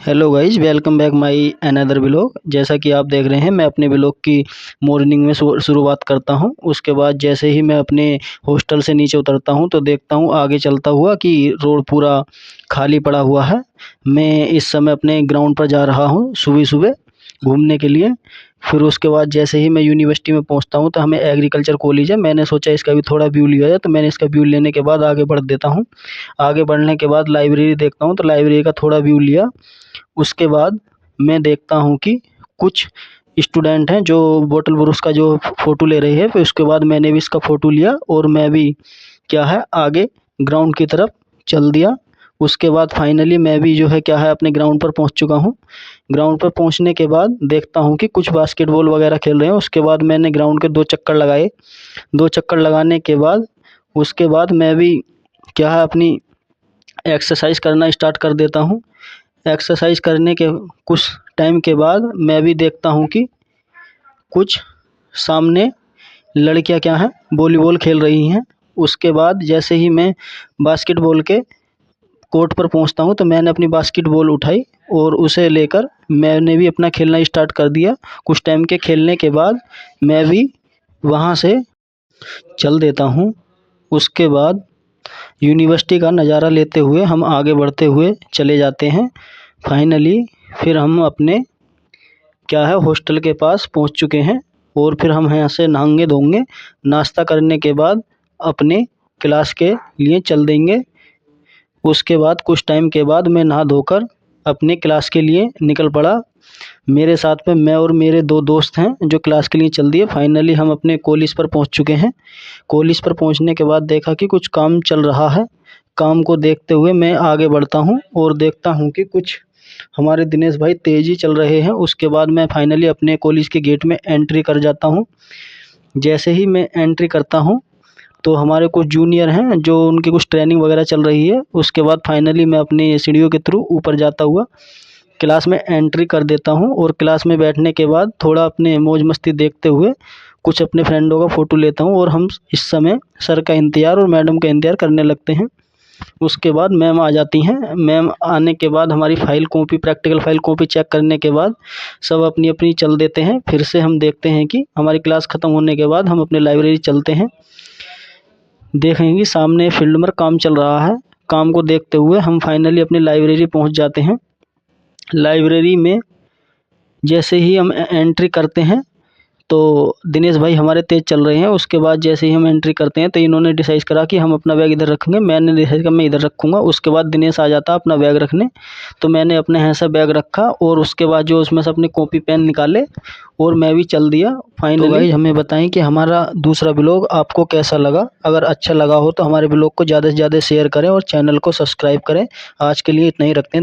Hello guys, welcome back my another vlog. जैसा कि आप देख रहे हैं, मैं अपने व्लॉग की मॉर्निंग में शुरुआत करता हूं। उसके बाद जैसे ही मैं अपने हॉस्टल से नीचे उतरता हूं तो देखता हूं आगे चलता हुआ कि रोड पूरा खाली पड़ा हुआ है। मैं इस समय अपने ग्राउंड पर जा रहा हूं सुबह सुबह घूमने के लिए। फिर उसके बाद जैसे ही मैं यूनिवर्सिटी में पहुंचता हूं तो हमें एग्रीकल्चर कॉलेज है। मैंने सोचा इसका भी थोड़ा व्यू लिया जाए, तो मैंने इसका व्यू लेने के बाद आगे बढ़ देता हूं। आगे बढ़ने के बाद लाइब्रेरी देखता हूं तो लाइब्रेरी का थोड़ा व्यू लिया। उसके बाद मैं देखता हूँ कि कुछ स्टूडेंट हैं जो बोतल ब्रुश का जो फ़ोटो ले रहे हैं। फिर उसके बाद मैंने भी इसका फ़ोटो लिया और मैं भी क्या है आगे ग्राउंड की तरफ चल दिया। उसके बाद फाइनली मैं भी जो है क्या है अपने ग्राउंड पर पहुंच चुका हूं। ग्राउंड पर पहुंचने के बाद देखता हूं कि कुछ बास्केटबॉल वगैरह खेल रहे हैं। उसके बाद मैंने ग्राउंड के 2 चक्कर लगाए। 2 चक्कर लगाने के बाद उसके बाद मैं भी क्या है अपनी एक्सरसाइज करना स्टार्ट कर देता हूं। एक्सरसाइज करने के कुछ टाइम के बाद मैं भी देखता हूँ कि कुछ सामने लड़कियां क्या हैं वॉलीबॉल खेल रही हैं। उसके बाद जैसे ही मैं बास्केटबॉल के कोर्ट पर पहुंचता हूं तो मैंने अपनी बास्केटबॉल उठाई और उसे लेकर मैंने भी अपना खेलना स्टार्ट कर दिया। कुछ टाइम के खेलने के बाद मैं भी वहां से चल देता हूं। उसके बाद यूनिवर्सिटी का नज़ारा लेते हुए हम आगे बढ़ते हुए चले जाते हैं। फाइनली फिर हम अपने क्या है हॉस्टल के पास पहुंच चुके हैं और फिर हम यहाँ से नहाएंगे धोएंगे। नाश्ता करने के बाद अपने क्लास के लिए चल देंगे। उसके बाद कुछ टाइम के बाद मैं नहा धोकर अपने क्लास के लिए निकल पड़ा। मेरे साथ में मैं और मेरे 2 दोस्त हैं जो क्लास के लिए चल दिए। फाइनली हम अपने कॉलेज पर पहुंच चुके हैं। कॉलेज पर पहुंचने के बाद देखा कि कुछ काम चल रहा है। काम को देखते हुए मैं आगे बढ़ता हूं और देखता हूं कि कुछ हमारे दिनेश भाई तेज़ी चल रहे हैं। उसके बाद मैं फाइनली अपने कॉलेज के गेट में एंट्री कर जाता हूं। जैसे ही मैं एंट्री करता हूं तो हमारे कुछ जूनियर हैं जो उनकी कुछ ट्रेनिंग वगैरह चल रही है। उसके बाद फाइनली मैं अपनी सीढ़ियों के थ्रू ऊपर जाता हुआ क्लास में एंट्री कर देता हूं और क्लास में बैठने के बाद थोड़ा अपने मौज मस्ती देखते हुए कुछ अपने फ्रेंडों का फ़ोटो लेता हूं और हम इस समय सर का इंतज़ार और मैडम का इंतज़ार करने लगते हैं। उसके बाद मैम आ जाती हैं। मैम आने के बाद हमारी file copy practical file copy check करने के बाद सब अपनी अपनी चल देते हैं। फिर से हम देखते हैं कि हमारी क्लास ख़त्म होने के बाद हम अपने लाइब्रेरी चलते हैं। देखेंगे कि सामने फील्ड में काम चल रहा है। काम को देखते हुए हम फाइनली अपनी लाइब्रेरी पहुंच जाते हैं। लाइब्रेरी में जैसे ही हम एंट्री करते हैं तो दिनेश भाई हमारे तेज़ चल रहे हैं। उसके बाद जैसे ही हम एंट्री करते हैं तो इन्होंने डिसाइड करा कि हम अपना बैग इधर रखेंगे। मैंने डिसाइड करा मैं इधर रखूँगा। उसके बाद दिनेश आ जाता अपना बैग रखने, तो मैंने अपने यहाँ से बैग रखा और उसके बाद जो उसमें से अपने कॉपी पेन निकाले और मैं भी चल दिया। फाइनली तो गाइस हमें बताएं कि हमारा दूसरा ब्लॉग आपको कैसा लगा। अगर अच्छा लगा हो तो हमारे ब्लॉग को ज़्यादा से ज़्यादा शेयर करें और चैनल को सब्सक्राइब करें। आज के लिए इतना ही रखते हैं।